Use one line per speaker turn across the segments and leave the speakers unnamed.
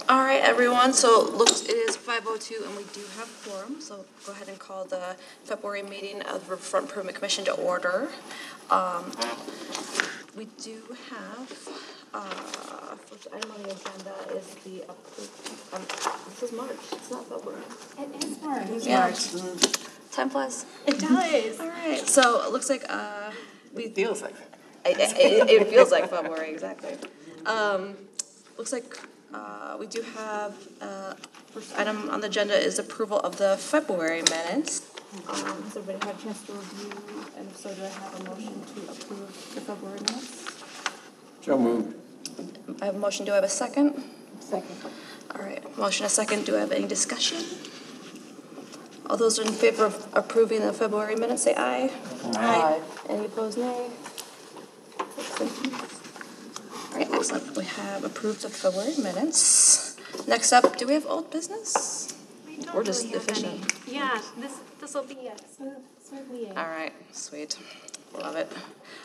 All right, everyone, so looks it is 5:02 and we do have quorum, so go ahead and call the February meeting of the Riverfront Improvement Commission to order. We do have, first item on the agenda is the, this is March, it's not February.
It is March.
It is March. Time flies.
It does.
All right, so it looks like,
It feels like that.
It feels like February, exactly. Looks like we do have, first item on the agenda is approval of the February minutes. Has everybody had a chance to review, and if so, do I have a motion to approve the February minutes?
So moved.
I have a motion, do I have a second?
Second.
All right, motion a second, do I have any discussion? All those in favor of approving the February minutes, say aye.
Aye.
Any opposed, nay? All right, excellent. We have approved the February minutes. Next up, do we have old business? We're just efficient.
Yeah, this will be a smooth meeting.
All right, sweet. Love it.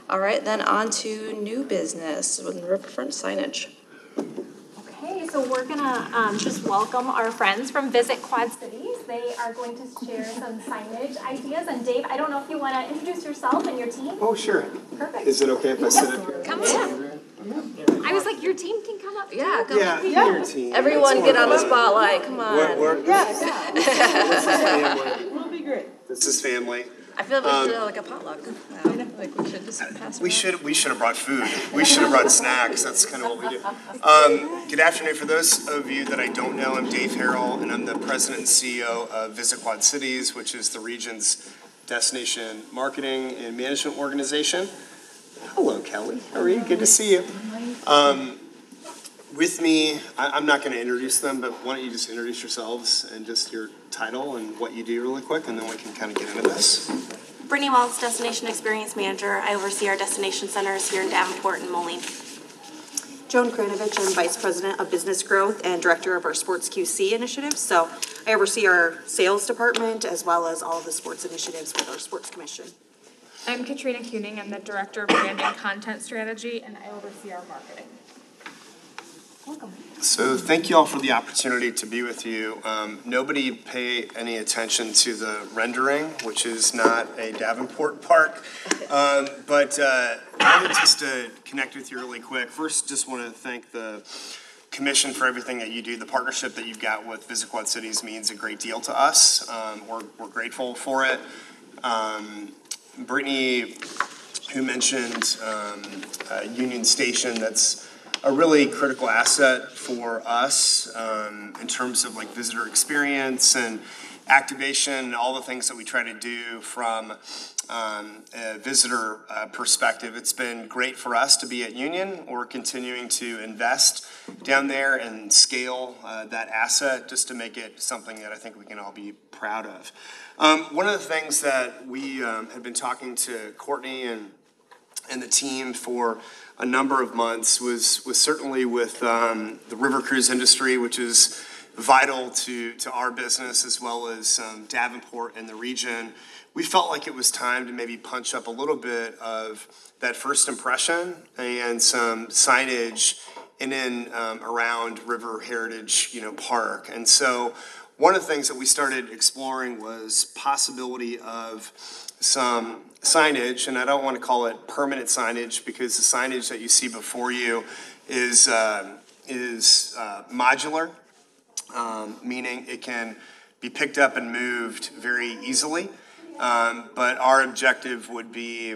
All right, then on to new business with Riverfront signage.
Okay, so we're gonna just welcome our friends from Visit Quad Cities. They are going to share some signage ideas. And Dave, I don't know if you want to introduce yourself and your team.
Oh, sure.
Perfect.
Is it okay if I sit up here?
Come on. I was like, your team can come up.
Yeah, come
Yeah, your team.
Everyone
That's
get on the
more fun.
spotlight. Come on.
This is family.
We'll be great.
This is family.
I feel like we should do like a potluck. Like we should just pass
We
around.
should have brought food. We should have brought snacks. That's kind of what we do. Good afternoon. For those of you that I don't know, I'm Dave Harrell, and I'm the president and CEO of Visit Quad Cities, which is the region's destination marketing and management organization. Hello, Kelly. How are you? Good to see you. With me, I'm not going to introduce them, but why don't you just introduce yourselves and just your title and what you do really quick, and then we can kind of get into this.
Brittany Waltz, Destination Experience Manager. I oversee our destination centers here in Davenport and Moline.
Joan Kranovich, I'm Vice President of Business Growth and Director of our Sports QC initiative. So I oversee our sales department as well as all of the sports initiatives with our Sports Commission.
I'm Katrina Kuning. I'm the Director of Branding Content Strategy, and I oversee our marketing.
Welcome.
So thank you all for the opportunity to be with you. Nobody pay any attention to the rendering, which is not a Davenport park. But I wanted just to connect with you really quick. First, just want to thank the Commission for everything that you do. The partnership that you've got with Visit Quad Cities means a great deal to us. We're grateful for it. Brittany, who mentioned Union Station, that's a really critical asset for us in terms of like visitor experience and activation and all the things that we try to do from a visitor perspective. It's been great for us to be at Union. We're continuing to invest down there and scale that asset just to make it something that I think we can all be proud of. One of the things that we have been talking to Courtney and the team for a number of months was certainly with the river cruise industry, which is vital to our business as well as Davenport and the region. We felt like it was time to maybe punch up a little bit of that first impression and some signage in and around River Heritage, Park. And so one of the things that we started exploring was possibility of some signage, and I don't want to call it permanent signage because the signage that you see before you is modular, meaning it can be picked up and moved very easily. But our objective would be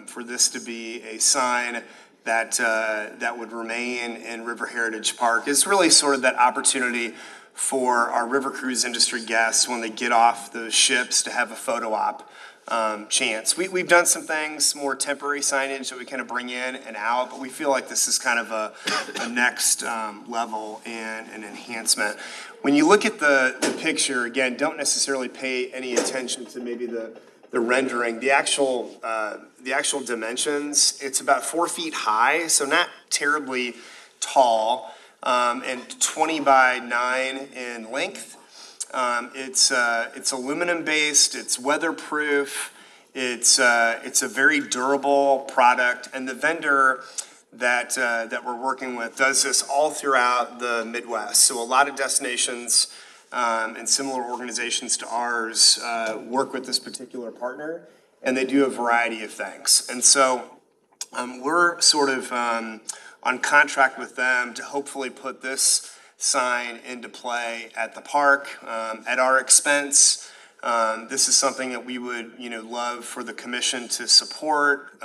for this to be a sign that would remain in River Heritage Park. It's really sort of that opportunity for our river cruise industry guests when they get off those ships to have a photo op chance. We've done some things, more temporary signage that we kind of bring in and out, but we feel like this is kind of a next level and an enhancement. When you look at the picture, again, don't necessarily pay any attention to maybe the rendering. The actual dimensions, it's about 4 feet high, so not terribly tall, and 20 by 9 in length. It's aluminum based. It's weatherproof. It's a very durable product, and the vendor that we're working with does this all throughout the Midwest. So a lot of destinations and similar organizations to ours work with this particular partner, and they do a variety of things. And so we're sort of on contract with them to hopefully put this sign into play at the park at our expense. This is something that we would, love for the commission to support.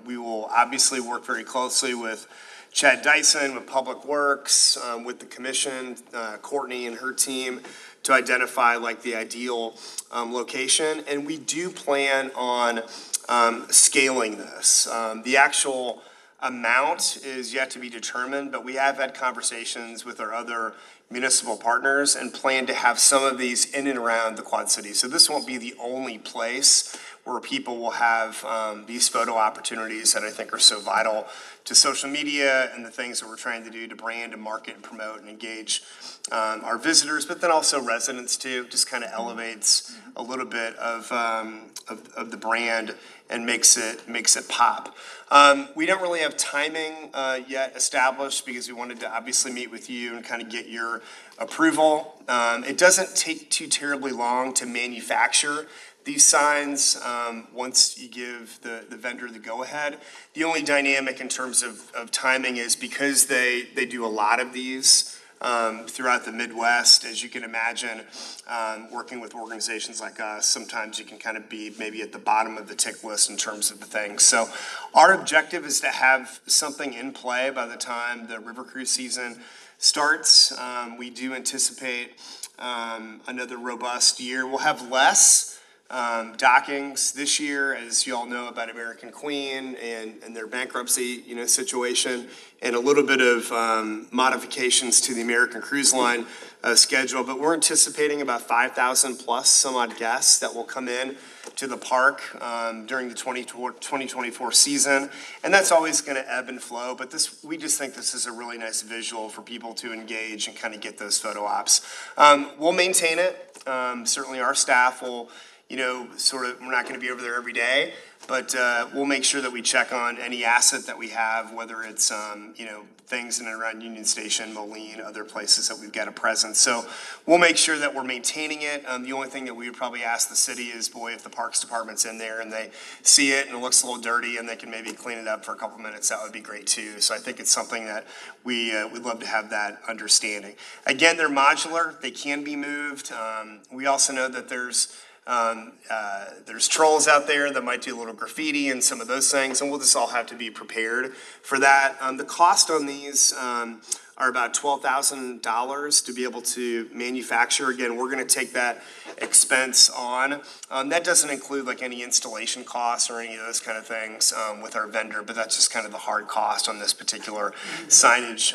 We will obviously work very closely with Chad Dyson, with Public Works, with the commission, Courtney and her team, to identify like the ideal location. And we do plan on scaling this. The actual amount is yet to be determined, but we have had conversations with our other municipal partners and plan to have some of these in and around the Quad Cities. So this won't be the only place where people will have these photo opportunities that I think are so vital to social media and the things that we're trying to do to brand and market and promote and engage our visitors, but then also residents too. Just kind of elevates a little bit of the brand and makes it pop. We don't really have timing yet established because we wanted to obviously meet with you and kind of get your approval. It doesn't take too terribly long to manufacture these signs once you give the vendor the go-ahead. The only dynamic in terms of timing is because they do a lot of these throughout the Midwest, as you can imagine, working with organizations like us, sometimes you can kind of be maybe at the bottom of the tick list in terms of the things. So our objective is to have something in play by the time the River Cruise season starts. We do anticipate another robust year. We'll have less dockings this year, as you all know about American Queen and their bankruptcy, situation, and a little bit of modifications to the American Cruise Line schedule. But we're anticipating about 5,000 plus some odd guests that will come in to the park during the 2024 season, and that's always going to ebb and flow. But we just think this is a really nice visual for people to engage and kind of get those photo ops. We'll maintain it. Certainly, our staff will. We're not going to be over there every day, but we'll make sure that we check on any asset that we have, whether it's, things in and around Union Station, Moline, other places that we've got a presence. So we'll make sure that we're maintaining it. The only thing that we would probably ask the city is, if the Parks Department's in there and they see it and it looks a little dirty and they can maybe clean it up for a couple minutes, that would be great too. So I think it's something that we'd love to have that understanding. Again, they're modular. They can be moved. We also know that there's trolls out there that might do a little graffiti and some of those things, and we'll just all have to be prepared for that. The cost on these are about $12,000 to be able to manufacture. Again, we're going to take that expense on. That doesn't include like any installation costs or any of those kind of things with our vendor, but that's just kind of the hard cost on this particular signage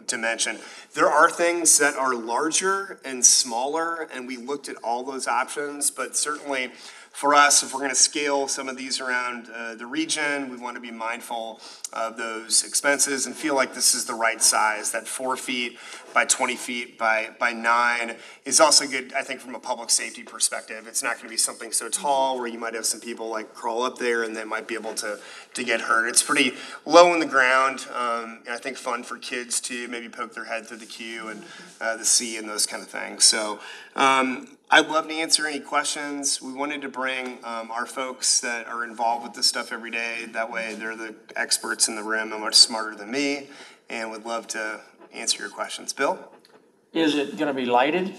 dimension. There are things that are larger and smaller, and we looked at all those options, but certainly for us, if we're going to scale some of these around the region, we want to be mindful of those expenses and feel like this is the right size. That 4 feet by 20 feet by 9 is also good, I think, from a public safety perspective. It's not going to be something so tall where you might have some people like crawl up there and they might be able to get hurt. It's pretty low in the ground, and I think fun for kids to maybe poke their head through the queue and the sea and those kind of things. So I'd love to answer any questions. We wanted to bring our folks that are involved with this stuff every day. That way they're the experts in the room and much smarter than me, and would love to answer your questions. Bill?
Is it going to be lighted?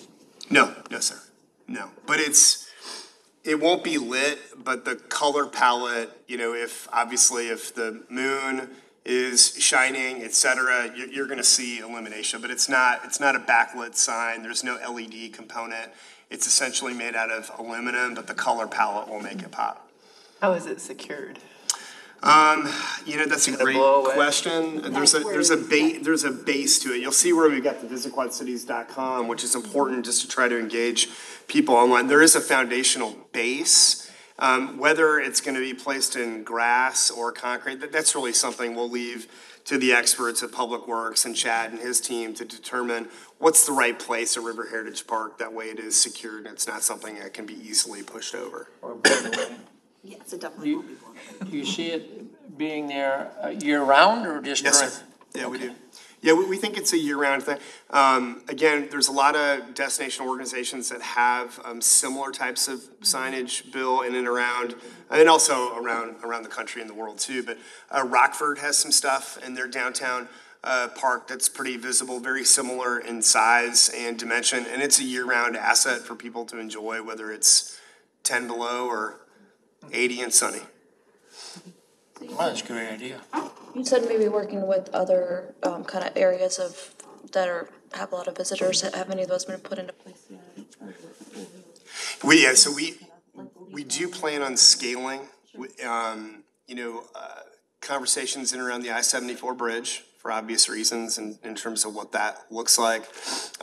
No, sir. No, but it won't be lit, but the color palette, if the moon is shining, etc., you're going to see illumination, but it's not a backlit sign. There's no LED component. It's essentially made out of aluminum, but the color palette will make it pop.
How is it secured?
That's a great question. There's a base to it. You'll see where we've got the visitquadcities.com, which is important just to try to engage people online. There is a foundational base. Whether it's going to be placed in grass or concrete, that's really something we'll leave to the experts at Public Works and Chad and his team to determine what's the right place at River Heritage Park. That way it is secured and it's not something that can be easily pushed over.
Or
Yes, it definitely will be blended.
Do you see it being there year-round or just
Yes,
during?
sir. Yeah, we do. Yeah, we think it's a year-round thing. Again, there's a lot of destination organizations that have similar types of signage, Bill, in and around, and also around the country and the world too. But Rockford has some stuff in their downtown park that's pretty visible, very similar in size and dimension, and it's a year-round asset for people to enjoy, whether it's 10 below or 80 and sunny.
Well, that's a great idea.
You said maybe working with other kind of areas that have a lot of visitors. Have any of those been put into place yet?
We do plan on scaling, conversations in and around the I-74 bridge for obvious reasons in terms of what that looks like.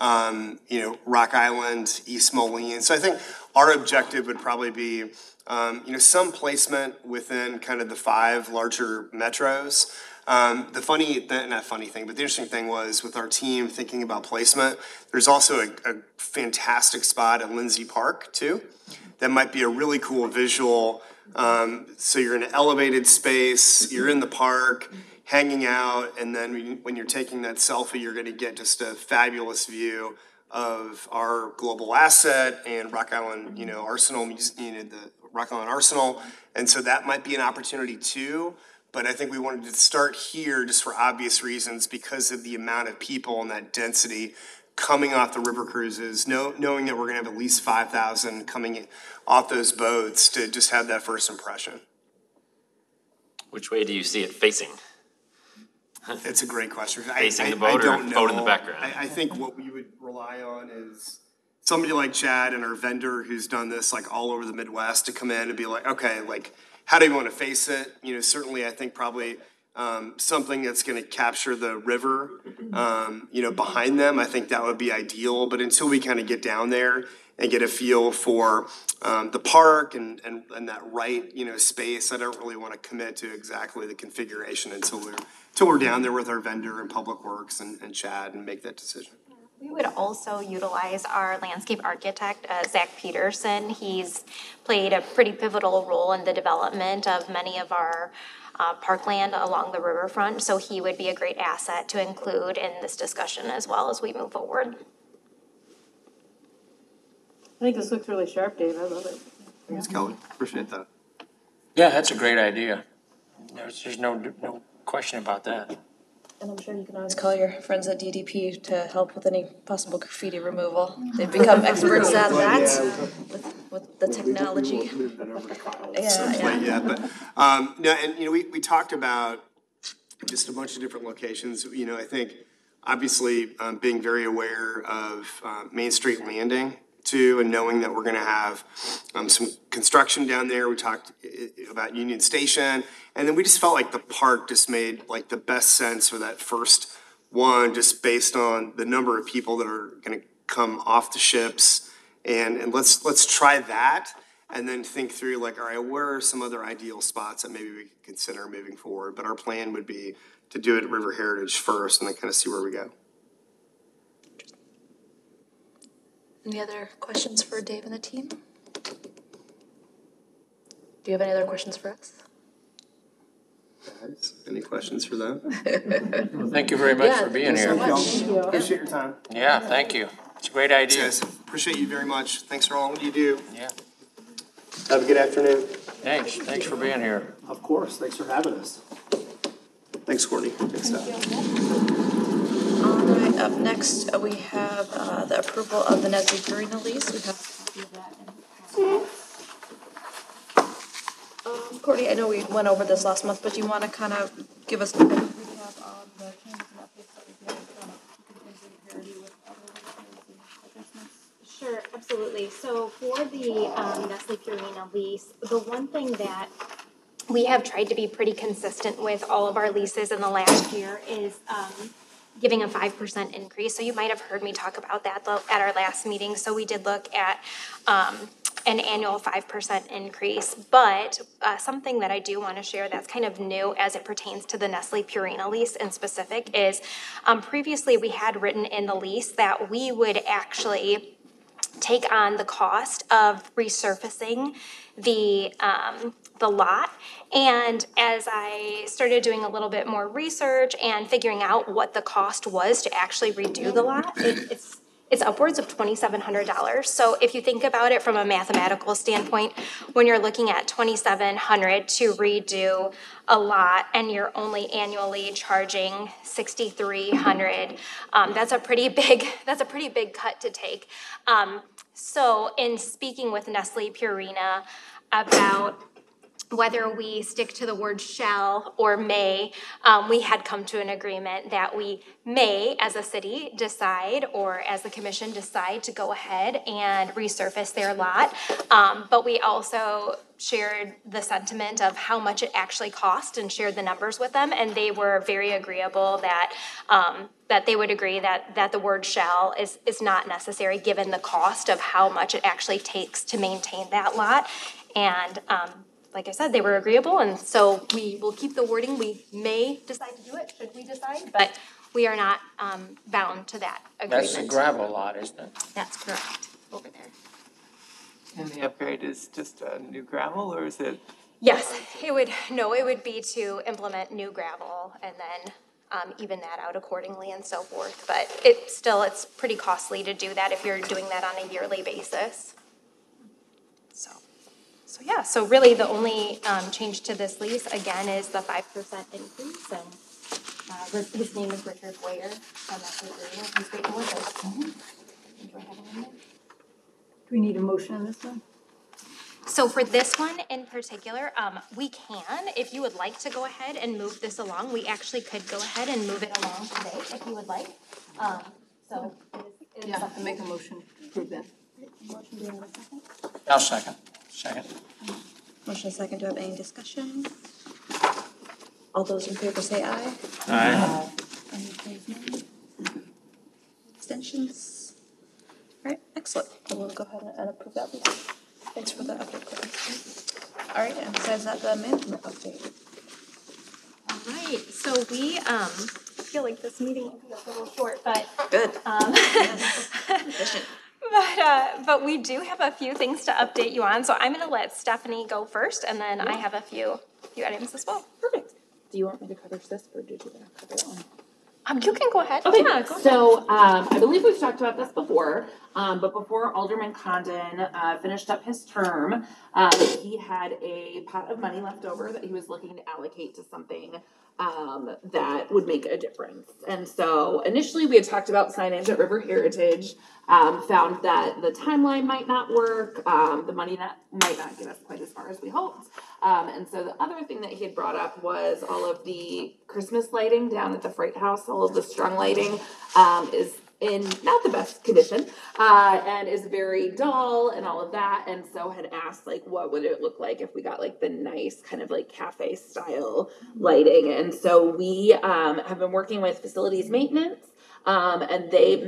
Rock Island, East Moline. So I think our objective would probably be, some placement within kind of the 5 larger metros. The interesting thing was with our team thinking about placement, there's also a fantastic spot at Lindsay Park too. That might be a really cool visual. So you're in an elevated space, you're in the park, hanging out, and then when you're taking that selfie, you're gonna get just a fabulous view of our global asset and Rock Island, Arsenal, the Rock Island Arsenal. And so that might be an opportunity too. But I think we wanted to start here just for obvious reasons because of the amount of people and that density coming off the river cruises, knowing that we're going to have at least 5,000 coming off those boats to just have that first impression.
Which way do you see it facing?
It's a great question.
Facing the boat or boat in the background?
I think what we would rely on is somebody like Chad and our vendor who's done this like all over the Midwest to come in and be like, okay, like, how do you want to face it? Certainly I think probably something that's going to capture the river, behind them. I think that would be ideal. But until we kind of get down there and get a feel for the park and that right, space, I don't really want to commit to exactly the configuration until we're down there with our vendor and Public Works and Chad and make that decision.
We would also utilize our landscape architect, Zach Peterson. He's played a pretty pivotal role in the development of many of our parkland along the riverfront, so he would be a great asset to include in this discussion as well as we move forward.
I think this looks really sharp, Dave. I love it.
Thanks, Kelly. Appreciate that.
Yeah, that's a great idea. There's no question about that.
And I'm sure you can always call your friends at DDP to help with any possible graffiti removal. They've become experts at that with the technology.
We talked about just a bunch of different locations. I think obviously being very aware of Main Street Landing too, and knowing that we're going to have some construction down there. We talked about Union Station, and then we just felt like the park just made like the best sense for that first one, just based on the number of people that are going to come off the ships, and let's try that, and then think through like, all right, where are some other ideal spots that maybe we could consider moving forward? But our plan would be to do it at River Heritage first, and then kind of see where we go.
Any other questions for Dave and the team? Do you have any other questions for us?
Guys, any questions for them?
Well, thank you very much for being here.
Thank you. Appreciate your time.
Yeah, thank you. It's a great idea.
Yes, appreciate you very much. Thanks for all you do.
Yeah.
Have a good afternoon.
Thanks for being here.
Of course, thanks for having us.
Thanks, Courtney. Thanks, Steph.
All right, up next, we have the approval of the Nestle Purina lease. We have a copy of that in the Courtney, I know we went over this last month, but do you want to kind of give us a quick recap on the changes and updates that we've made from parity with other adjustments?
Sure, absolutely. So for the Nestle Purina lease, the one thing that we have tried to be pretty consistent with all of our leases in the last year is giving a 5% increase. So you might have heard me talk about that at our last meeting. So we did look at an annual 5% increase. But something that I do want to share that's kind of new as it pertains to the Nestle Purina lease in specific is previously we had written in the lease that we would actually take on the cost of resurfacing the lot. And as I started doing a little bit more research and figuring out what the cost was to actually redo the lot, it's upwards of $2,700. So if you think about it from a mathematical standpoint, when you're looking at $2,700 to redo a lot and you're only annually charging $6,300, that's a pretty big cut to take. So in speaking with Nestle Purina about whether we stick to the word shall or may, we had come to an agreement that we may, as a city, decide, or as the commission decide to go ahead and resurface their lot. But we also shared the sentiment of how much it actually cost and shared the numbers with them, and they were very agreeable that that they would agree that the word shall is not necessary given the cost of how much it actually takes to maintain that lot. And like I said, they were agreeable, and so we will keep the wording. We may decide to do it, should we decide, but we are not bound to that agreement.
That's a gravel lot, isn't it?
That's correct, over there.
And the upgrade is just a new gravel, or is it?
Yes, it would be to implement new gravel and then even that out accordingly and so forth. But it's pretty costly to do that if you're doing that on a yearly basis. So yeah, so really the only change to this lease, again, is the 5% increase. And his name is Richard Boyer from Nestle Purina. He's great to work with. Enjoy having him there.
Do we need a motion on this one?
So for this one in particular, we can, if you would like to go ahead and move this along, we actually could go ahead and move it along today if you would like. So it is
Yeah, I make a motion to approve that.
Motion, do you have a second?
I'll second.
Motion second, do you have any discussion? All those in favor say aye.
Aye.
Any opposed, no? Extensions? All right, excellent. We'll go ahead and approve that lease. Thanks for the update, Claire. All right, and besides that, the management update.
All right, so we feel like this meeting will be a little short, but
Good.
yes.
Efficient.
But we do have a few things to update you on, so I'm going to let Stephanie go first, and then I have a few items as well.
Perfect. Do you want me to cover this, or did you want to cover it on?
You can go ahead.
Okay,
Yeah, go ahead.
so I believe we've talked about this before, but before Alderman Condon finished up his term, he had a pot of money left over that he was looking to allocate to something that would make a difference. And so initially we had talked about signage at River Heritage, found that the timeline might not work, the money might not get us quite as far as we hoped. And so the other thing that he had brought up was all of the Christmas lighting down at the Freight House. All of the strung lighting is in not the best condition and is very dull and all of that. And so had asked, like, what would it look like if we got like the nice kind of like cafe style lighting. And so we have been working with facilities maintenance and they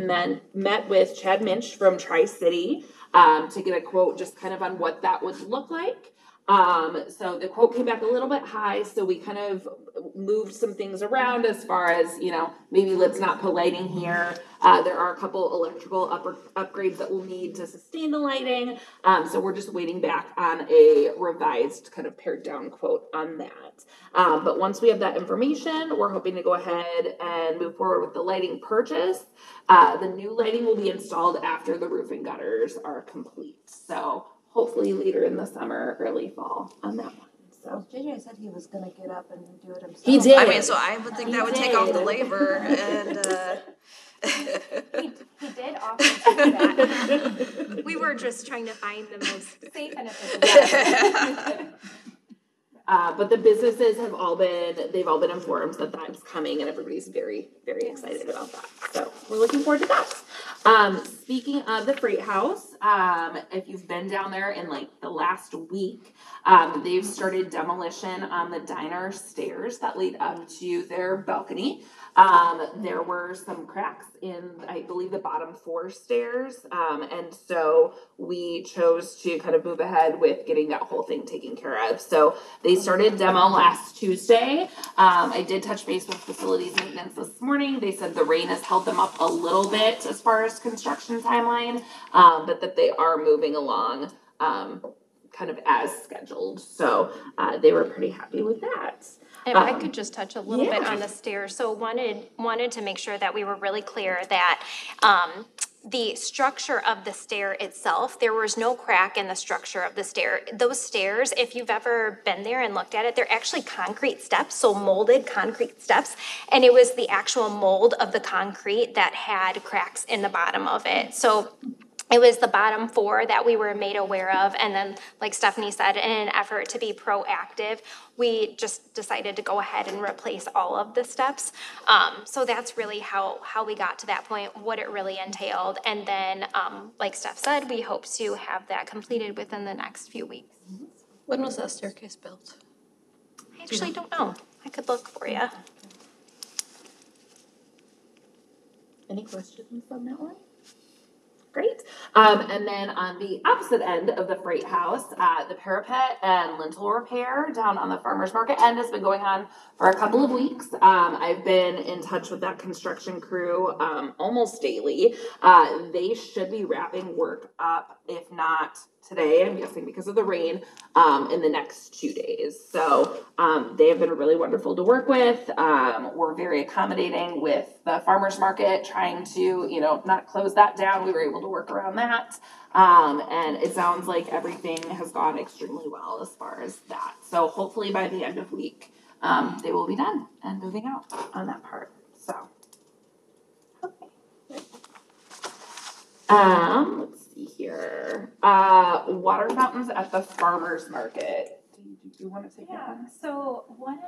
met with Chad Minch from Tri-City to get a quote just kind of on what that would look like. So the quote came back a little bit high, so we kind of moved some things around as far as, maybe let's not put lighting here. There are a couple electrical upgrades that we'll need to sustain the lighting. So we're just waiting back on a revised kind of pared down quote on that. But once we have that information, we're hoping to go ahead and move forward with the lighting purchase. The new lighting will be installed after the roof and gutters are complete. So hopefully later in the summer, early fall on that one. So
JJ said he was gonna get up and do it himself.
He did.
I mean, so I would think that would take off the labor and
He did offer to do that. We were just trying to find the most safe and efficient.
But the businesses have they've all been informed that that's coming, and everybody's very, very excited about that. So we're looking forward to that. Speaking of the Freight House, if you've been down there in like the last week, they've started demolition on the diner stairs that lead up to their balcony. There were some cracks in, I believe, the bottom 4 stairs. And so we chose to kind of move ahead with getting that whole thing taken care of. So they started demo last Tuesday. I did touch base with facilities maintenance this morning. They said the rain has held them up a little bit as far as construction timeline, but that they are moving along kind of as scheduled. So they were pretty happy with that.
If I could just touch a little bit
yeah.
on the stairs, so wanted to make sure that we were really clear that the structure of the stair itself, there was no crack in the structure of the stair. Those stairs, if you've ever been there and looked at it, they're actually concrete steps, so molded concrete steps, and it was the actual mold of the concrete that had cracks in the bottom of it. So it was the bottom 4 that we were made aware of, and then, like Stephanie said, in an effort to be proactive, we just decided to go ahead and replace all of the steps. So that's really how we got to that point, what it really entailed, and then, like Steph said, we hope to have that completed within the next few weeks.
When was that staircase built?
I actually don't know. I could look for you.
Any questions on that one? Great. And then on the opposite end of the freight house, the parapet and lintel repair down on the farmer's market end has been going on for a couple of weeks. I've been in touch with that construction crew almost daily. They should be wrapping work up, if not today, I'm guessing because of the rain, in the next 2 days. So they have been really wonderful to work with. We're very accommodating with the farmer's market, trying to, not close that down. We were able to work around that. And it sounds like everything has gone extremely well as far as that. So hopefully by the end of week, they will be done and moving out on that part. So, okay. Let's see here. Water fountains at the farmer's market. Do you want to take that one?
So one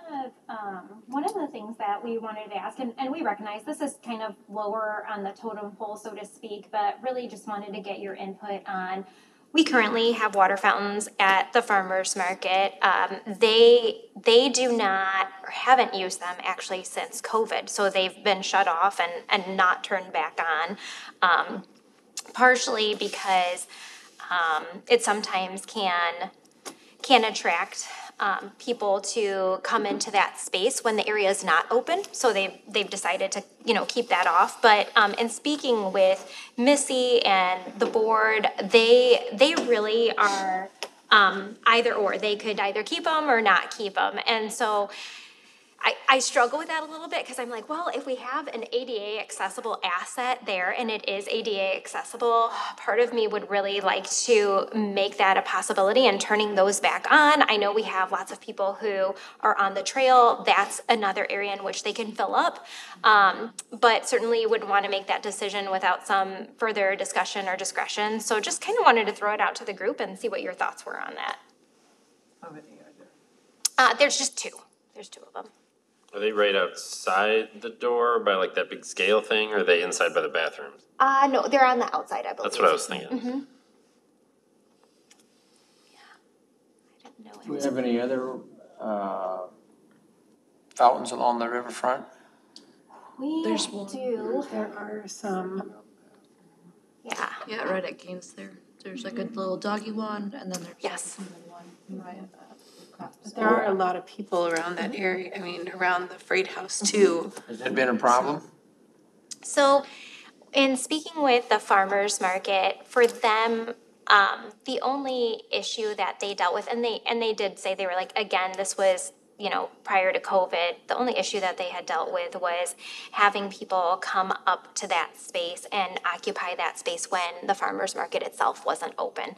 of the things that we wanted to ask, and we recognize this is kind of lower on the totem pole, so to speak, but really just wanted to get your input on. We currently have water fountains at the farmers market. They do not, or haven't used them actually since COVID, so they've been shut off and not turned back on. Partially because it sometimes can attract people to come into that space when the area is not open. So they've decided to keep that off. But in speaking with Missy and the board, they really are either or. They could either keep them or not keep them. And so I struggle with that a little bit because I'm like, well, if we have an ADA accessible asset there and it is ADA accessible, part of me would really like to make that a possibility and turning those back on. I know we have lots of people who are on the trail. That's another area in which they can fill up. But certainly would want to make that decision without some further discussion or discretion. So just kind of wanted to throw it out to the group and see what your thoughts were on that.
How many are there?
There's just 2. There's 2 of them.
Are they right outside the door by like that big scale thing, or are they inside by the bathrooms?
No, they're on the outside, I believe.
That's what I was thinking.
Mm-hmm. Yeah. I didn't know.
Do we have any other fountains along the riverfront?
There's one.
do.
There are some.
Yeah.
Yeah, right at Gaines there. There's like a little doggy one, and then there's
Yes.
one right at that.
There are a lot of people around that area, around the freight house too.
Has that been a problem?
So, in speaking with the farmers market, for them, the only issue that they dealt with, and they did say they were like, again, this was prior to COVID, the only issue that they had dealt with was having people come up to that space and occupy that space when the farmers market itself wasn't open.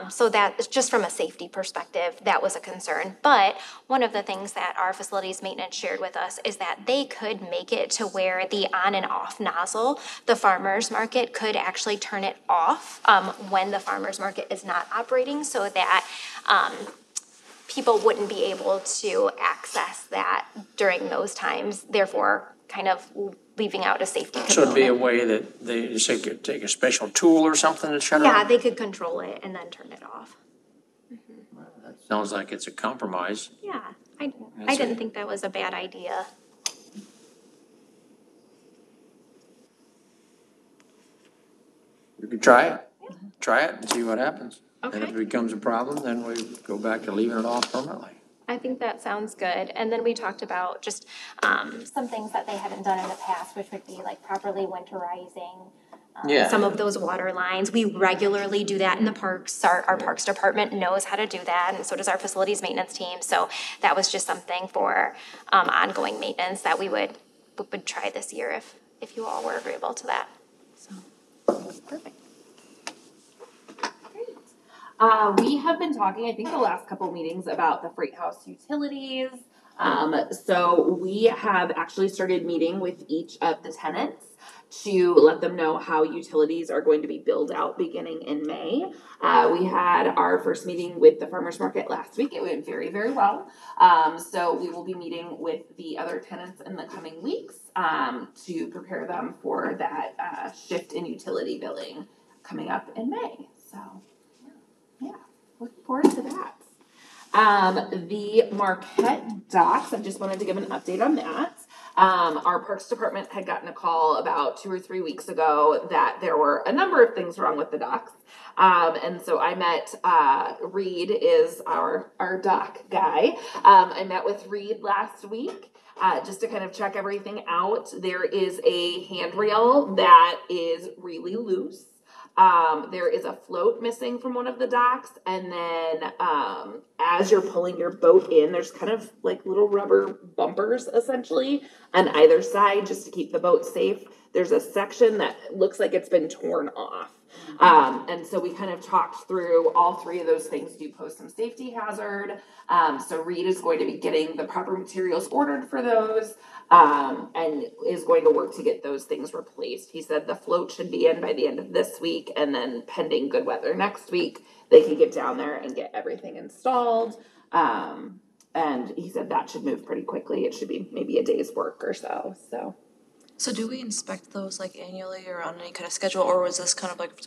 So that is just from a safety perspective, that was a concern. But one of the things that our facilities maintenance shared with us is that they could make it to where the on and off nozzle, the farmers market could actually turn it off when the farmers market is not operating, so that people wouldn't be able to access that during those times, therefore kind of leaving out a safety component.
So it'd be a way that they just could take a special tool or something to shut it off?
Yeah, they could control it and then turn it off.
Well, that sounds like it's a compromise.
Yeah, I didn't think that was a bad idea.
You can try it and see what happens. And if it becomes a problem, then we go back to leaving it off permanently.
I think that sounds good. And then we talked about just some things that they haven't done in the past, which would be like properly winterizing some of those water lines. We regularly do that in the parks. Our parks department knows how to do that, and so does our facilities maintenance team. So that was just something for ongoing maintenance that we would try this year if you all were agreeable to that. So perfect.
We have been talking, I think the last couple meetings, about the Freight House utilities. So we have actually started meeting with each of the tenants to let them know how utilities are going to be billed out beginning in May. We had our first meeting with the farmers market last week. It went very, very well. So we will be meeting with the other tenants in the coming weeks to prepare them for that shift in utility billing coming up in May. So yeah, looking forward to that. The Marquette docks, I just wanted to give an update on that. Our Parks Department had gotten a call about 2 or 3 weeks ago that there were a number of things wrong with the docks. And so I met, Reed is our dock guy. I met with Reed last week. Just to kind of check everything out. There is a handrail that is really loose. There is a float missing from one of the docks, and then as you're pulling your boat in, there's kind of like little rubber bumpers essentially on either side just to keep the boat safe. There's a section that looks like it's been torn off. And so we kind of talked through all three of those things do pose some safety hazard. So Reed is going to be getting the proper materials ordered for those. And is going to work to get those things replaced. He said the float should be in by the end of this week, and then pending good weather next week, they can get down there and get everything installed. And he said that should move pretty quickly. It should be maybe a day's work or so.
So do we inspect those like annually or on any kind of schedule, or was this kind of like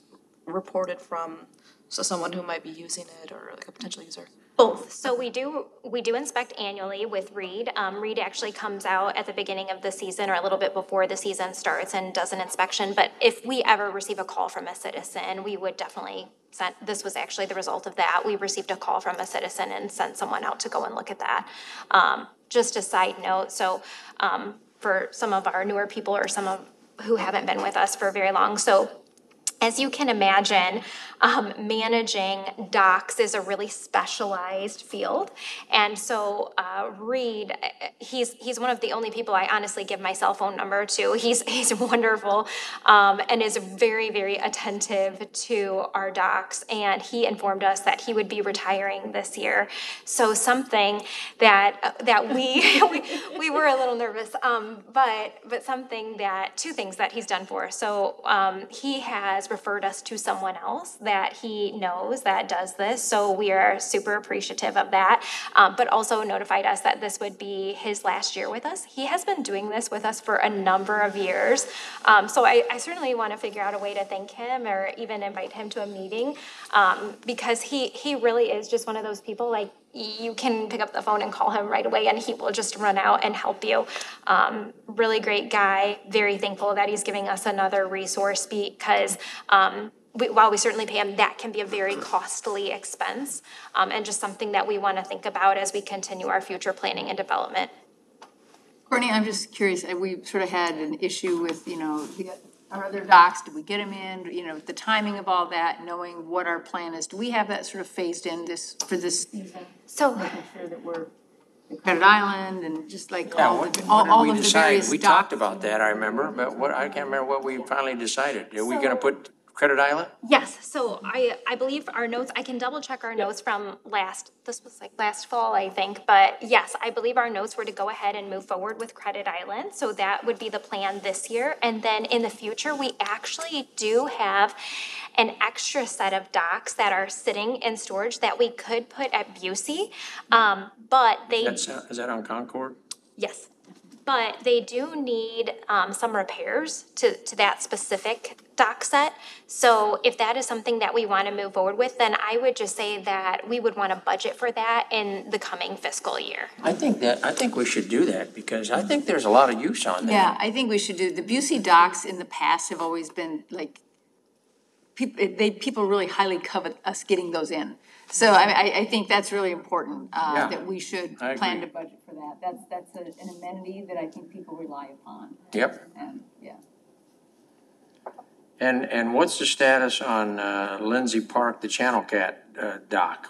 reported from someone who might be using it or like a potential user?
Both. So we do inspect annually with Reed. Reed actually comes out at the beginning of the season or a little bit before the season starts and does an inspection. But if we ever receive a call from a citizen, we would definitely send, this was actually the result of that. We received a call from a citizen and sent someone out to go and look at that. Just a side note, so for some of our newer people or some of who haven't been with us for very long, so as you can imagine, managing docks is a really specialized field. And so Reed, he's one of the only people I honestly give my cell phone number to. He's wonderful and is very, very attentive to our docks. And he informed us that he would be retiring this year. So something that we were a little nervous, but something that, two things that he's done for us. So he has referred us to someone else that he knows that does this, so we are super appreciative of that, but also notified us that this would be his last year with us. He has been doing this with us for a number of years, so I certainly want to figure out a way to thank him or even invite him to a meeting, because he really is just one of those people, like, you can pick up the phone and call him right away and he will just run out and help you. Really great guy, very thankful that he's giving us another resource because while we certainly pay him, that can be a very costly expense and just something that we want to think about as we continue our future planning and development.
Courtney, I'm just curious, we sort of had an issue with, our other docks, did we get them in, the timing of all that, knowing what our plan is. Do we have that sort of phased in for this season?
So
making sure that we're at Credit Island and just like
All
of the
decide?
various
We
docks.
talked about that, I remember, but I can't remember what we finally decided. Are we gonna put Credit Island?
Yes, so I believe our notes, I can double check our notes from this was like last fall, I think, but yes, I believe our notes were to go ahead and move forward with Credit Island, so that would be the plan this year, and then in the future, we actually do have an extra set of docks that are sitting in storage that we could put at Busey, but they...
Is that on Concord?
Yes. But they do need some repairs to that specific dock set. So if that is something that we want to move forward with, then I would just say that we would want to budget for that in the coming fiscal year.
I think we should do that because I think there's a lot of use on that.
Yeah, I think we should do, the Busey docks in the past have always been like people really highly covet us getting those in. So I think that's really important, that we should plan to budget for that. That's an amenity that I think people rely upon.
Yep.
And, yeah.
And what's the status on Lindsay Park, the Channel Cat dock?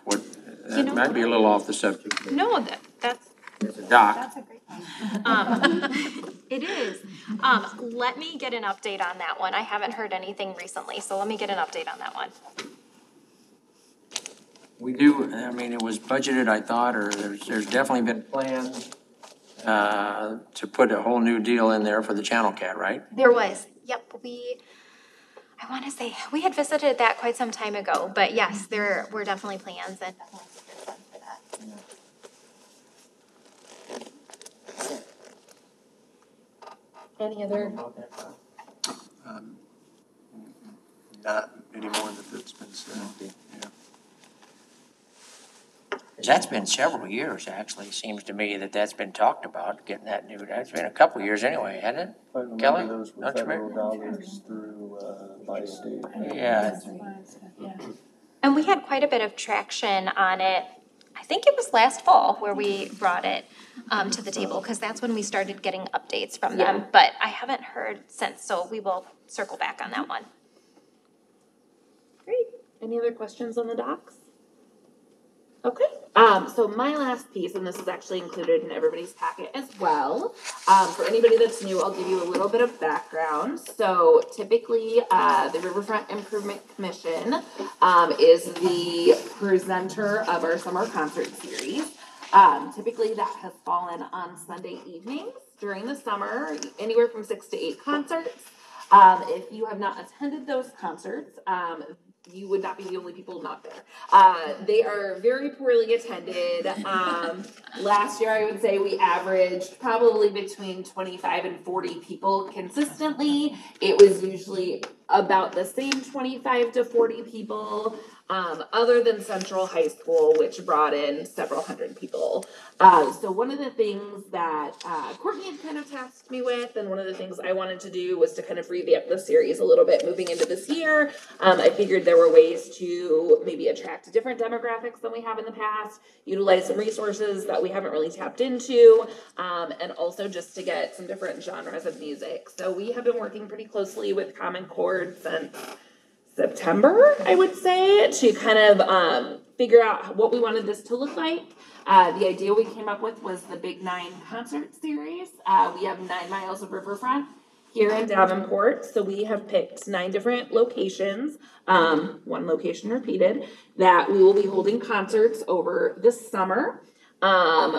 That might be a little off the subject.
No, that's
a dock.
That's a great one. It is. Let me get an update on that one. I haven't heard anything recently, so let me get an update on that one.
We do, I mean, it was budgeted, I thought, or there's definitely been plans to put a whole new deal in there for the Channel Cat, right?
There was. Yep. I want to say we had visited that quite some time ago, but yes, there were definitely plans and definitely funds for that.
Any other?
Not anymore that's been said. Yeah.
That's been several years, actually. It seems to me that's been talked about, getting that new, that's been a couple of years anyway, hasn't it? Kelly?
Those were
Don't you
federal
remember?
dollars through, by state.
Yeah.
And we had quite a bit of traction on it. I think it was last fall where we brought it to the table, because that's when we started getting updates from them. But I haven't heard since, so we will circle back on that one.
Great. Any other questions on the docs? Okay. So my last piece, and this is actually included in everybody's packet as well. For anybody that's new, I'll give you a little bit of background. So typically, the Riverfront Improvement Commission is the presenter of our summer concert series. Typically that has fallen on Sunday evenings during the summer, anywhere from 6 to 8 concerts. If you have not attended those concerts, you would not be the only people not there. They are very poorly attended. Last year, I would say we averaged probably between 25 and 40 people consistently. It was usually about the same 25 to 40 people, other than Central High School, which brought in several hundred people. So one of the things that Courtney had kind of tasked me with, and one of the things I wanted to do, was to kind of revamp the series a little bit moving into this year. I figured there were ways to maybe attract different demographics than we have in the past, utilize some resources that we haven't really tapped into, and also just to get some different genres of music. So we have been working pretty closely with Common Chord since September, I would say, to kind of figure out what we wanted this to look like. The idea we came up with was the Big 9 concert series. We have 9 miles of riverfront here in Davenport, so we have picked 9 different locations, one location repeated, that we will be holding concerts over this summer.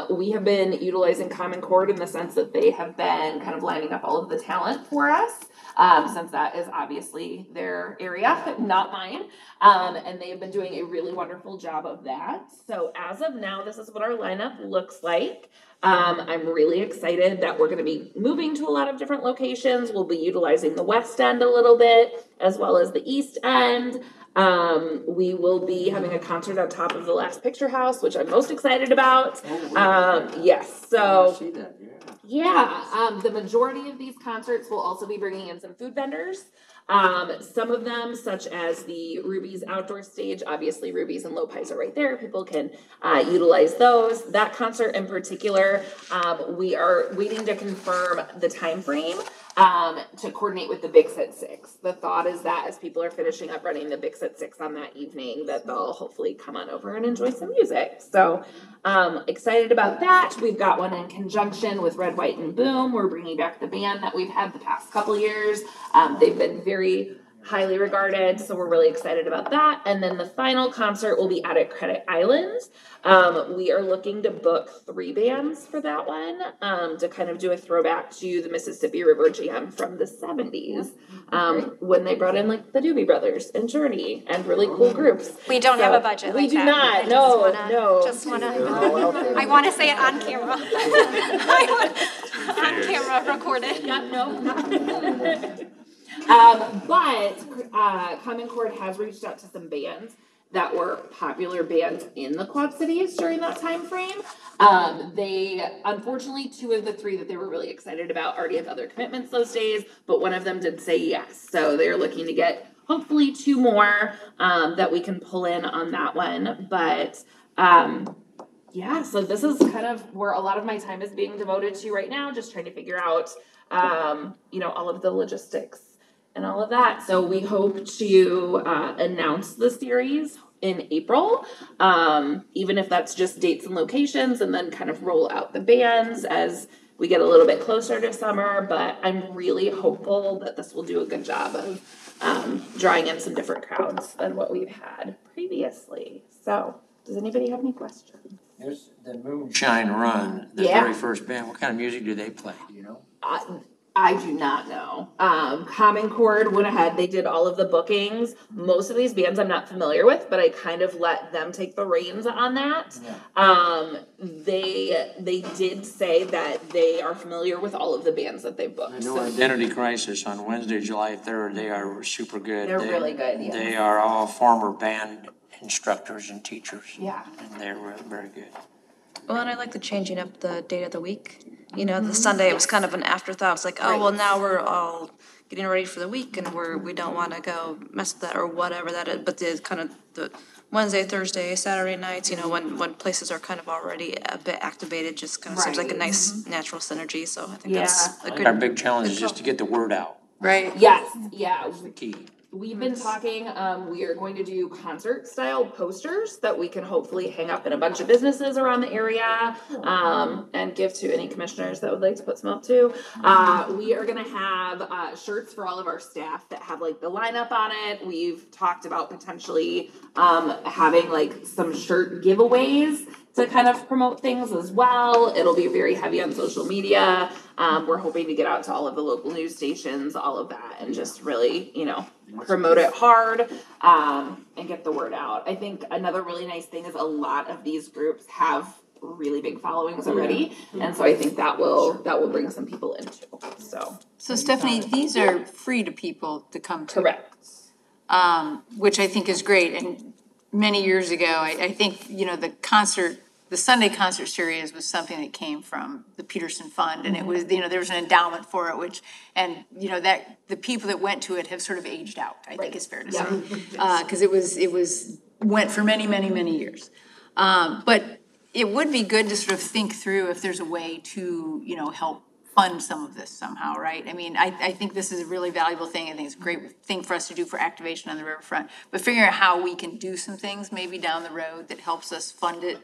We have been utilizing Common Chord in the sense that they have been kind of lining up all of the talent for us. Since that is obviously their area, not mine. And they have been doing a really wonderful job of that. So as of now, this is what our lineup looks like. I'm really excited that we're going to be moving to a lot of different locations. We'll be utilizing the West End a little bit, as well as the East End. We will be having a concert on top of the Last Picture House, which I'm most excited about. Yes, so the majority of these concerts will also be bringing in some food vendors. Some of them, such as the Ruby's outdoor stage, obviously Ruby's and Lopez are right there. People can utilize those. That concert in particular, we are waiting to confirm the time frame to coordinate with the Big Sit 6. The thought is that as people are finishing up running the Big Sit 6 on that evening, that they'll hopefully come on over and enjoy some music. So excited about that. We've got one in conjunction with Red, White, and Boom. We're bringing back the band that we've had the past couple years. They've been very highly regarded, so we're really excited about that. And then the final concert will be out at Credit Island. We are looking to book 3 bands for that one, to kind of do a throwback to the Mississippi River Jam from the 70s, when they brought in like the Doobie Brothers and Journey and really cool groups.
We don't have a budget like that.
We do not, no.
I want to say it on camera. On camera, recorded.
But Common Chord has reached out to some bands that were popular bands in the Quad Cities during that time frame. They, unfortunately, 2 of the 3 that they were really excited about already have other commitments those days, but one of them did say yes. So they're looking to get hopefully 2 more that we can pull in on that one. But yeah, so this is kind of where a lot of my time is being devoted to right now, just trying to figure out, all of the logistics and all of that. So we hope to announce the series in April, even if that's just dates and locations, and then kind of roll out the bands as we get a little bit closer to summer. But I'm really hopeful that this will do a good job of drawing in some different crowds than what we've had previously. So does anybody have any questions?
There's the Moonshine Run, the
Yeah.
very first band. What kind of music do they play? Do you know?
I do not know. Common Chord went ahead. They did all of the bookings. Most of these bands I'm not familiar with, but I kind of let them take the reins on that.
Yeah.
They did say that they are familiar with all of the bands that they've booked.
I know Identity Crisis on Wednesday, July 3rd. They are super good.
They're really good. Yes.
They are all former band instructors and teachers.
Yeah.
And they're very good.
Well, and I like the changing up the day of the week. You know, the Sunday was kind of an afterthought. It's like, oh, well, now we're all getting ready for the week and we don't want to go mess with that or whatever that is. But the kind of the Wednesday, Thursday, Saturday nights, when places are kind of already a bit activated, just kind of seems like a nice natural synergy. So I think that's a good.
Our big challenge is just to get the word out.
Right.
Yes. Yeah.
That's the key.
We've been talking, we are going to do concert style posters that we can hopefully hang up in a bunch of businesses around the area, and give to any commissioners that would like to put some up too. We are gonna have, shirts for all of our staff that have like the lineup on it. We've talked about potentially, having like some shirt giveaways to kind of promote things as well. It'll be very heavy on social media. We're hoping to get out to all of the local news stations, all of that, and just really, promote it hard, and get the word out. I think another really nice thing is a lot of these groups have really big followings already, and so I think that will bring some people in too. So
Stephanie, these are free to people to come to.
Correct.
Which I think is great. And many years ago, I think, the Sunday concert series was something that came from the Peterson Fund, and it was, there was an endowment for it, that the people that went to it have sort of aged out, I think is fair to say. Because it went for many, many, many years. But it would be good to sort of think through if there's a way to, help fund some of this somehow, right? I mean, I think this is a really valuable thing. I think it's a great thing for us to do for activation on the riverfront. But figuring out how we can do some things maybe down the road that helps us fund it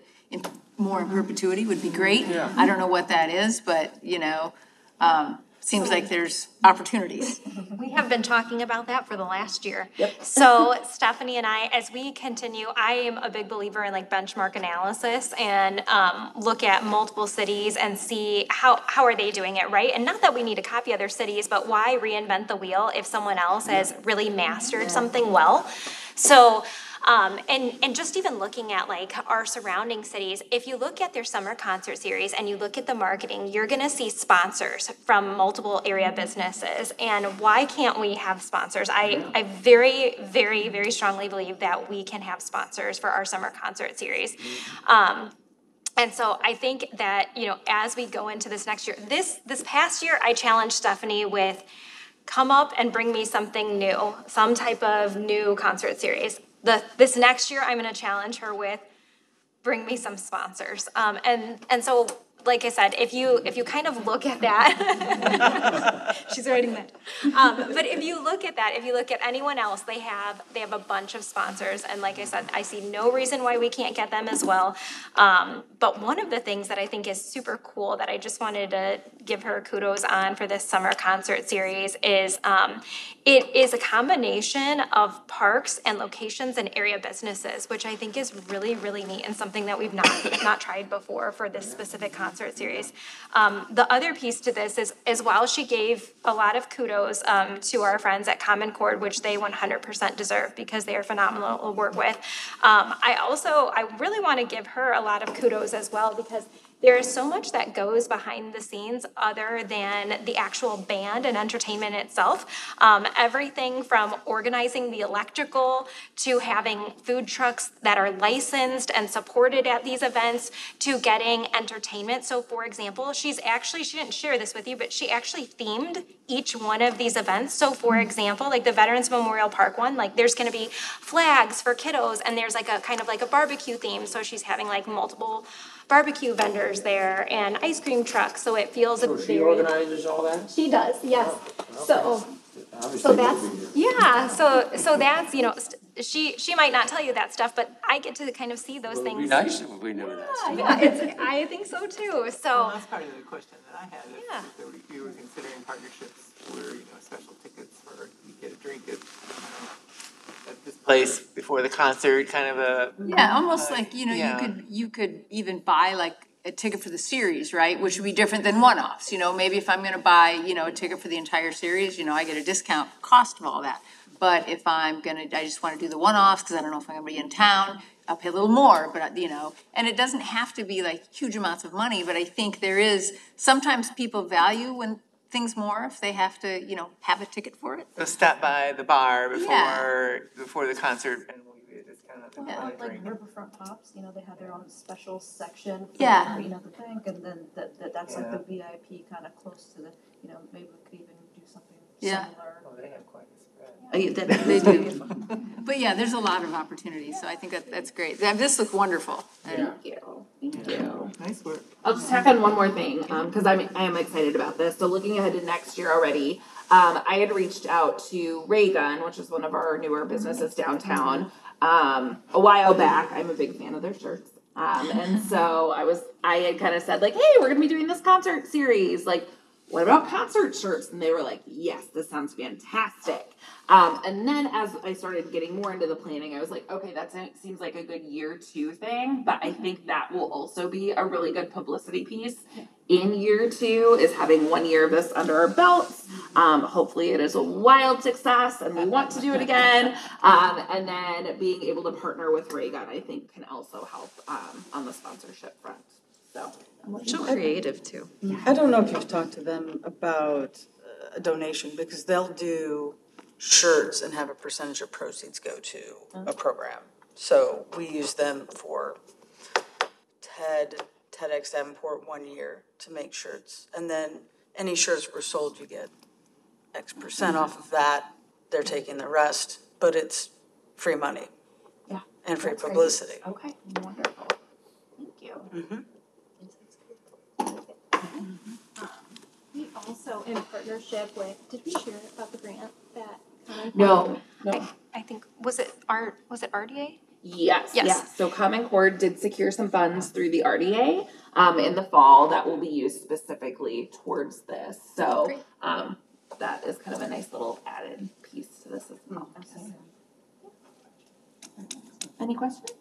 more in perpetuity would be great. Yeah. I don't know what that is, but, seems like there's opportunities.
We have been talking about that for the last year.
Yep.
So Stephanie and I, as we continue, I am a big believer in like benchmark analysis and look at multiple cities and see how are they doing it, right? And not that we need to copy other cities, but why reinvent the wheel if someone else has really mastered something well? So and just even looking at like our surrounding cities, if you look at their summer concert series and you look at the marketing, you're going to see sponsors from multiple area businesses. And why can't we have sponsors? I very, very, very strongly believe that we can have sponsors for our summer concert series. And so I think that, as we go into this next year, this past year, I challenged Stephanie with come up and bring me something new, some type of new concert series. This next year, I'm going to challenge her with bring me some sponsors. And so, like I said, if you kind of look at that, she's writing that. But if you look at that, if you look at anyone else, they have a bunch of sponsors, and like I said, I see no reason why we can't get them as well. But one of the things that I think is super cool that I just wanted to give her kudos on for this summer concert series is it is a combination of parks and locations and area businesses, which I think is really, really neat and something that we've not tried before for this specific concert series. The other piece to this is while she gave a lot of kudos to our friends at Common Chord, which they 100% deserve because they are phenomenal to work with, I really want to give her a lot of kudos as well because there is so much that goes behind the scenes other than the actual band and entertainment itself. Everything from organizing the electrical to having food trucks that are licensed and supported at these events to getting entertainment. So for example, she didn't share this with you, but she actually themed each one of these events. So for example, like the Veterans Memorial Park one, like there's gonna be flags for kiddos and there's like a kind of like a barbecue theme. So she's having like multiple barbecue vendors there and ice cream trucks. So it feels
So she organizes all that?
She does, yes. So that's, yeah, so that's, you know, she might not tell you that stuff, but I get to kind of see those
Well, it'd
things.
be nice if we knew that.
Yeah, I think so too, so.
Well, that's part of the question that I had,
Yeah.
if you were considering partnerships where, special tickets for, you get a drink at this place before the concert, kind of a.
Yeah, almost like,
yeah.
you could even buy like a ticket for the series, right? Which would be different than one-offs, maybe if I'm gonna buy, a ticket for the entire series, I get a discount cost of all that. But if I just wanna do the one-offs, cause I don't know if I'm gonna be in town, I'll pay a little more, but and it doesn't have to be like huge amounts of money, but I think sometimes people value when things more if they have to, have a ticket for it.
So stop by the bar
Yeah.
before the concert and we just kind of.
Yeah.
Like Riverfront Pops, they have their own special section for,
Yeah.
the bank, and then that's like the VIP kind of close to the, maybe we could even do something
Yeah.
similar.
Oh, they have quite a spread.
They do.
But yeah, there's a lot of opportunities, so I think that's great. This looks wonderful.
Thank you.
Nice work.
I'll just tack on one more thing, because I am excited about this. So looking ahead to next year already, I had reached out to Ray Gun, which is one of our newer businesses downtown, a while back. I'm a big fan of their shirts. And so I had kind of said like, hey, we're gonna be doing this concert series. Like, what about concert shirts? And they were like, yes, this sounds fantastic. And then as I started getting more into the planning, I was like, okay, seems like a good year 2 thing, but I think that will also be a really good publicity piece in year 2 is having 1 year of this under our belts. Hopefully it is a wild success and we want to do it again. And then being able to partner with Ray Gun, I think can also help, on the sponsorship front.
So creative too.
I don't know if you've talked to them about a donation, because they'll do shirts and have a percentage of proceeds go to a program. So we use them for TEDx Davenport 1 year to make shirts. And then any shirts were sold, you get X% off of that. They're taking the rest, but it's free money.
Yeah.
And free publicity.
Okay, wonderful. Thank you.
Mm-hmm.
We also, in partnership with, did we share about the grant that?
No.
I think, was it RDA?
Yes. So Common Core did secure some funds through the RDA in the fall that will be used specifically towards this. So that is kind of a nice little added piece to this as well. Any questions?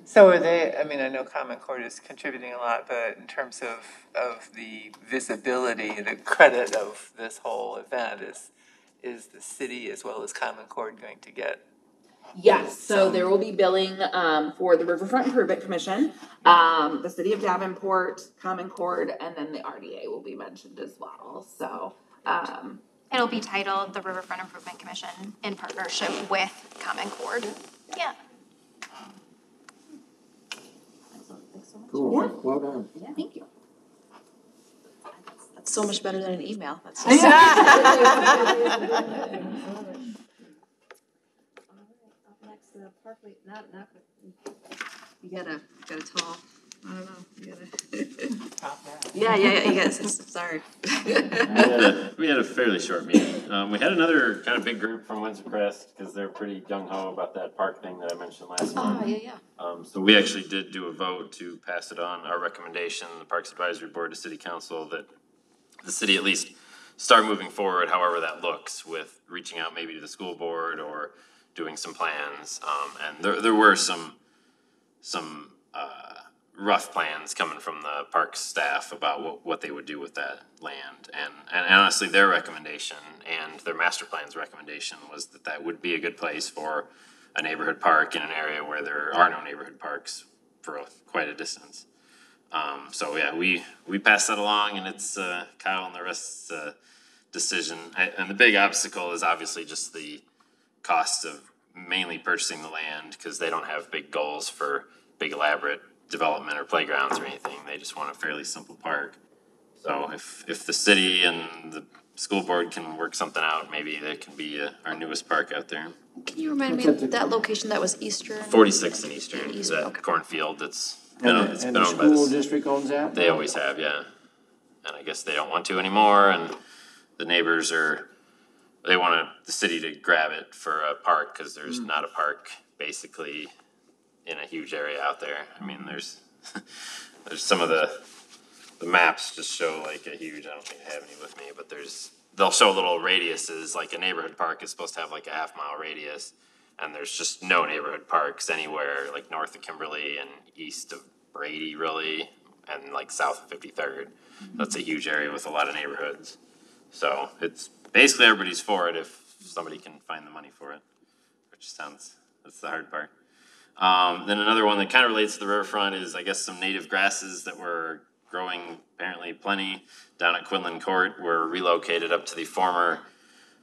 So are they, I know Common Core is contributing a lot, but in terms of the visibility, the credit of this whole event, is the city as well as Common Core going to get?
Yes, so there will be billing for the Riverfront Improvement Commission, the City of Davenport, Common Core, and then the RDA will be mentioned as well. So
It'll be titled the Riverfront Improvement Commission in partnership with Common Core. Yeah.
Cool, well done.
yeah, thank you.
That's so much better than an email. That's
I
just. Up next to the Parkway, you gotta tell. I don't know. You gotta. Yeah. You guys. Sorry.
We had a fairly short meeting. We had another kind of big group from Windsor Crest because they're pretty gung ho about that park thing that I mentioned last month. So we actually did do a vote to pass it on, our recommendation, the Parks Advisory Board to City Council, that the city at least start moving forward, however that looks, with reaching out maybe to the school board or doing some plans. And there were some rough plans coming from the park staff about what they would do with that land. And honestly, their recommendation and their master plan's recommendation was that would be a good place for a neighborhood park in an area where there are no neighborhood parks for quite a distance. So yeah, we passed that along, and it's Kyle and the rest's decision. And the big obstacle is obviously just the cost of mainly purchasing the land, because they don't have big goals for big elaborate development or playgrounds or anything. They just want a fairly simple park. So if the city and the school board can work something out, maybe there can be our newest park out there.
Can you remind me of that location that was Eastern?
46th and Eastern,
Eastern,
that
okay.
cornfield that's
And
it's
the
been owned by the
school district owns that?
They always have, yeah. And I guess they don't want to anymore, and the neighbors they want the city to grab it for a park, because there's not a park basically in a huge area out there. I mean, there's some of the maps just show like a huge, I don't think I have any with me, but they'll show little radiuses, like a neighborhood park is supposed to have like a half-mile radius, and there's just no neighborhood parks anywhere like north of Kimberly and east of Brady really, and like south of 53rd. That's a huge area with a lot of neighborhoods. So it's basically everybody's for it if somebody can find the money for it, which that's the hard part. Then another one that kind of relates to the riverfront is, I guess, some native grasses that were growing apparently plenty down at Quinlan Court were relocated up to the former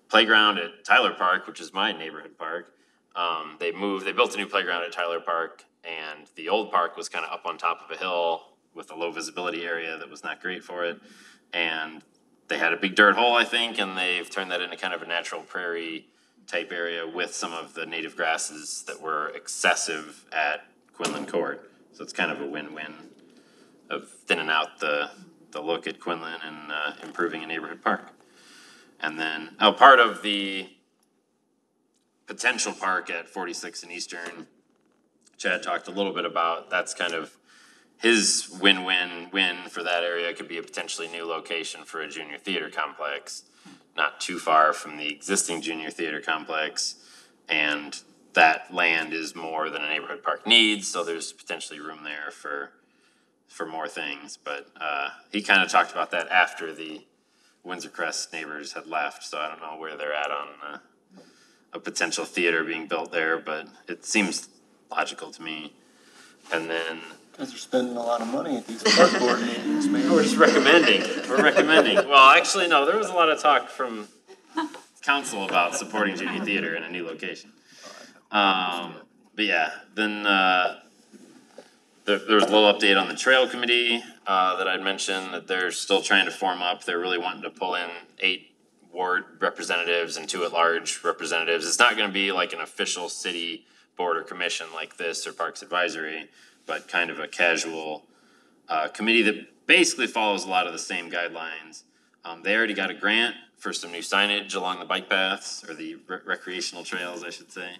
playground at Tyler Park, which is my neighborhood park. They built a new playground at Tyler Park, and the old park was kind of up on top of a hill with a low visibility area that was not great for it. And they had a big dirt hole, I think, and they've turned that into kind of a natural prairie type area with some of the native grasses that were excessive at Quinlan Court. So it's kind of a win-win of thinning out the look at Quinlan and improving a neighborhood park. And then part of the potential park at 46 and Eastern, Chad talked a little bit about, that's kind of his win-win-win for that area. It could be a potentially new location for a junior theater complex, not too far from the existing junior theater complex. And that land is more than a neighborhood park needs, so there's potentially room there for more things. But he kind of talked about that after the Windsor Crest neighbors had left, so I don't know where they're at on a potential theater being built there, but it seems logical to me. And then
Because they're spending a lot of money at these park board meetings, man.
we're just recommending. Well, actually, no, there was a lot of talk from council about supporting junior theater in a new location. But yeah, then there was a little update on the trail committee that I'd mentioned that they're still trying to form up. They're really wanting to pull in 8 ward representatives and 2 at-large representatives. It's not going to be like an official city board or commission like this or Parks Advisory, but kind of a casual committee that basically follows a lot of the same guidelines. They already got a grant for some new signage along the bike paths, or the recreational trails, I should say.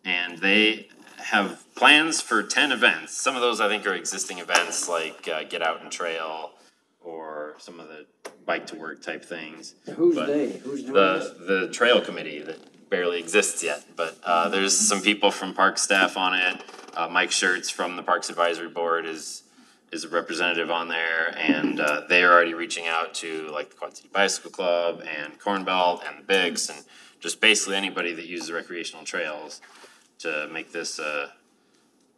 And they have plans for 10 events. Some of those I think are existing events like Get Out and Trail, or some of the bike to work type things.
Who's they? Who's doing this?
The trail committee that barely exists yet, but there's some people from park staff on it. Mike Schertz from the Parks Advisory Board is a representative on there, and they are already reaching out to like the Quad City Bicycle Club and Corn Belt and the Bigs, and just basically anybody that uses recreational trails to make this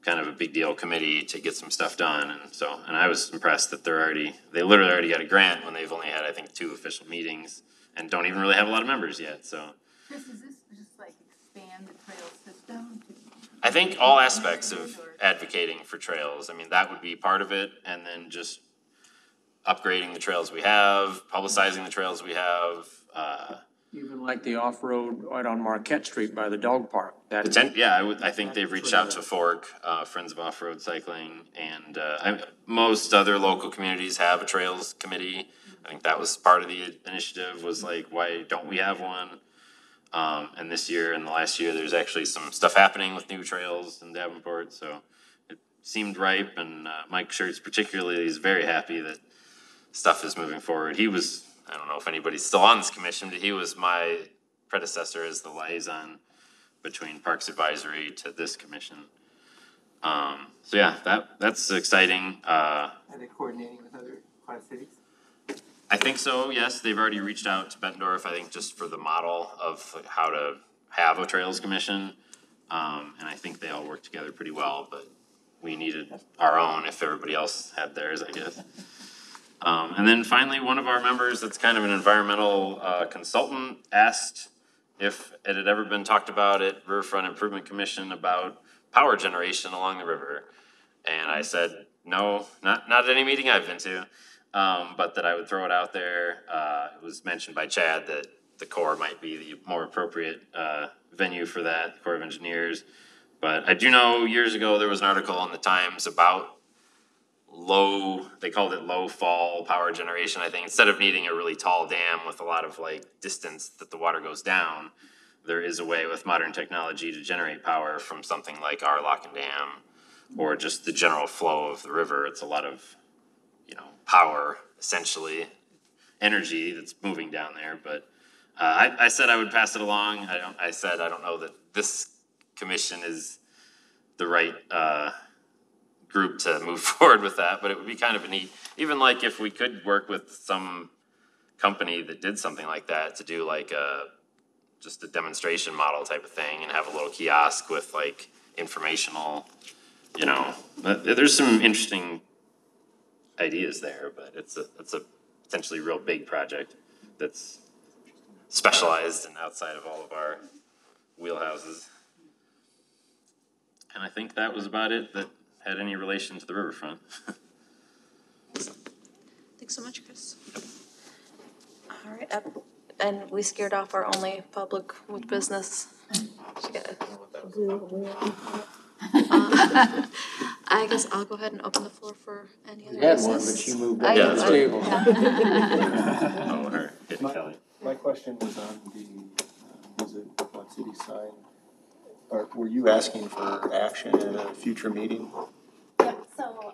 kind of a big deal committee to get some stuff done. And I was impressed that they literally already got a grant when they've only had, I think, 2 official meetings and don't even really have a lot of members yet, so.
Chris, is this just like expand the trail system?
I think all aspects of advocating for trails, I mean, that would be part of it, and then just upgrading the trails we have, publicizing the trails we have.
Even like the off-road right on Marquette Street by the dog park.
I think they've reached out to Fork, Friends of Off-Road Cycling, and most other local communities have a trails committee. I think that was part of the initiative, was like, why don't we have one? And this year and the last year, there's actually some stuff happening with new trails in Davenport, so it seemed ripe, and Mike Schertz particularly is very happy that stuff is moving forward. He was, I don't know if anybody's still on this commission, but he was my predecessor as the liaison between Parks Advisory to this commission. So yeah, that's exciting.
Are they coordinating with other Quad Cities?
I think so, yes. They've already reached out to Bettendorf, I think, just for the model of how to have a trails commission. And I think they all work together pretty well, but we needed our own if everybody else had theirs, I guess. And then finally, one of our members that's kind of an environmental consultant asked if it had ever been talked about at Riverfront Improvement Commission about power generation along the river. And I said, no, not at any meeting I've been to, but that I would throw it out there. It was mentioned by Chad that the Corps might be the more appropriate venue for that, the Corps of Engineers. But I do know years ago there was an article in the Times about they called it low fall power generation, I think. Instead of needing a really tall dam with a lot of like distance that the water goes down, there is a way with modern technology to generate power from something like our lock and dam or just the general flow of the river. It's a lot of, power, essentially, energy that's moving down there. But I said I would pass it along. I said I don't know that this commission is the right group to move forward with that, but it would be kind of a neat, even like if we could work with some company that did something like that to do like just a demonstration model type of thing and have a little kiosk with like informational, there's some interesting ideas there, but it's a potentially real big project that's specialized and outside of all of our wheelhouses. And I think that was about it that had any relation to the riverfront.
Thanks so much, Chris. All right, and we scared off our only public with business. I guess I'll go ahead and open the floor for any other business.
You had one, but she moved back to the table.
Oh, her, Kelly.
My question was on the, was it Quad City sign? Or were you asking for action in a future meeting?
Yep, so,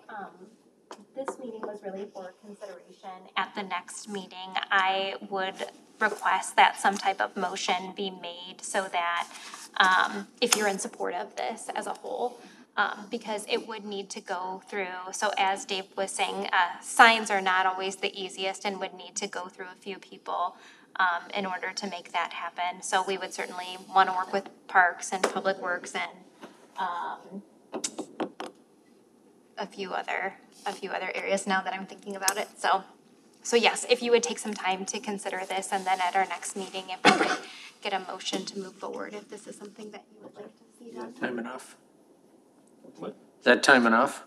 this meeting was really for consideration. At the next meeting, I would request that some type of motion be made so that, if you're in support of this as a whole, because it would need to go through, so as Dave was saying, signs are not always the easiest and would need to go through a few people in order to make that happen. So we would certainly want to work with Parks and Public Works and a few other areas now that I'm thinking about it. So yes, if you would take some time to consider this, and then at our next meeting, if we could get a motion to move forward, if this is something that you would like to see done.
Time enough?
What?
Is that time enough?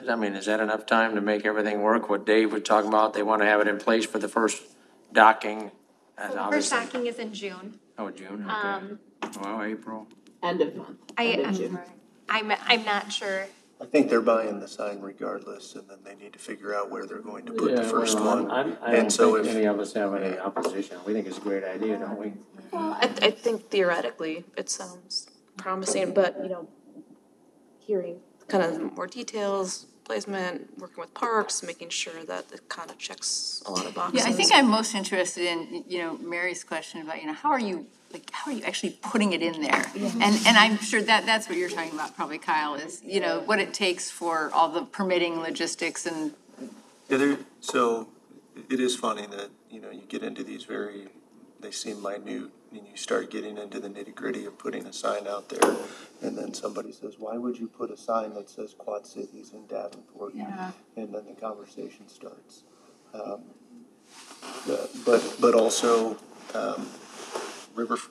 I mean, is that enough time to make everything work? What Dave was talking about, they want to have it in place for the first docking.
So the first docking is in June.
Oh, June, okay. Well, April.
End of month.
I'm not sure.
I think they're buying the sign regardless, and then they need to figure out where they're going to put the first one.
I don't think any of us have any opposition. We think it's a great idea, don't we?
Well, I think theoretically it sounds promising, but hearing kind of more details, placement, working with Parks, making sure that it kind of checks a lot of boxes.
Yeah, I think I'm most interested in, Mary's question about, how are you actually putting it in there? Mm-hmm. And I'm sure that's what you're talking about probably, Kyle, is, what it takes for all the permitting logistics and.
Yeah, so it is funny that, you get into these they seem minute, and you start getting into the nitty gritty of putting a sign out there, and then somebody says, why would you put a sign that says Quad Cities in Davenport?
Yeah. And
then the conversation starts. But also,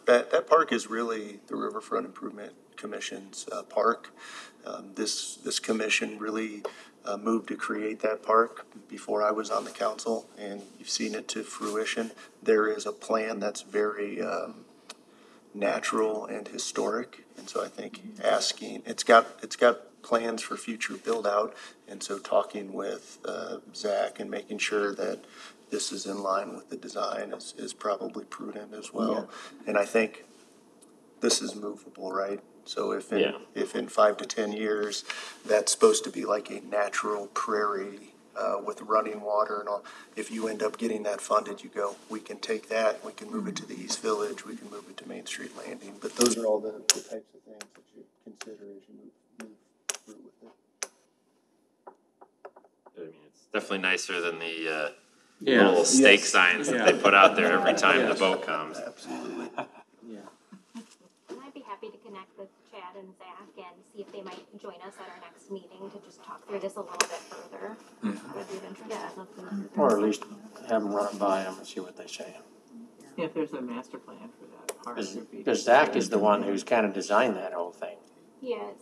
that park is really the Riverfront Improvement Commission's park. This commission really moved to create that park before I was on the council, and you've seen it to fruition. There is a plan that's very natural and historic, and so I think it's got plans for future build out, and so talking with Zach and making sure that this is in line with the design is probably prudent as well. Yeah. And I think this is movable, right? So if in 5 to 10 years, that's supposed to be like a natural prairie with running water and all, if you end up getting that funded, you go, we can take that, we can move it to the East Village, we can move it to Main Street Landing. But those are all the types of things that you consider as you move through with it.
I mean, it's definitely nicer than the little stake signs that they put out there every time the boat comes.
Absolutely.
And I'd be happy to connect with Chad and Zach and see if they might join us at our next meeting to just talk through this a little bit further. Would be of interest. Yeah, I'd love to.
Or at least have them run it by them and see what they say.
If there's a master plan for that part.
Because Zach is the one who's kind of designed that whole thing.
Yes.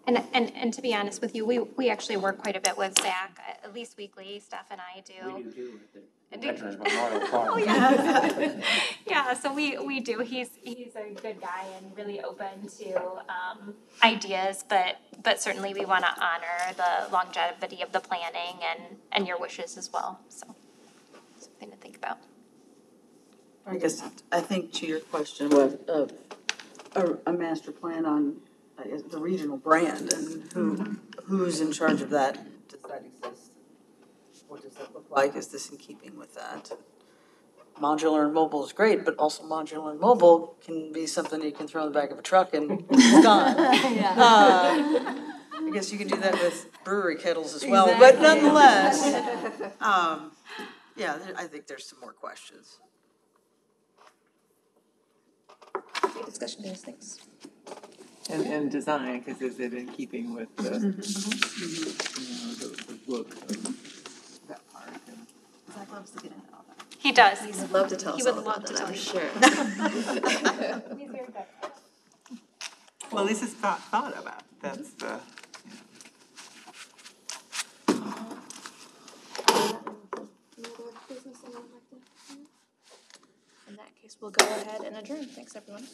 And to be honest with you, we actually work quite a bit with Zach, at least weekly. Steph and I do.
We do too at the Veterans Memorial Park.
Oh, yeah. Yeah, so we do. He's a good guy and really open to ideas, but certainly we want to honor the longevity of the planning and your wishes as well. So something to think about.
I guess, I think to your question, a master plan on, I guess, the regional brand and who's in charge of that? Does that exist? What does that look like? Is this in keeping with that? Modular and mobile is great, but also modular and mobile can be something you can throw in the back of a truck and it's gone. I guess you can do that with brewery kettles as well, but nonetheless, yeah, I think there's some more questions.
Good discussion, guys, thanks.
And design, because is it in keeping with the, the look of that park? And
Zach loves to get into all that.
He does.
He would love to tell us all about that, I'm sure.
He's very good.
well, this is thought about. That's the.
In that case, we'll go ahead and adjourn. Thanks, everyone.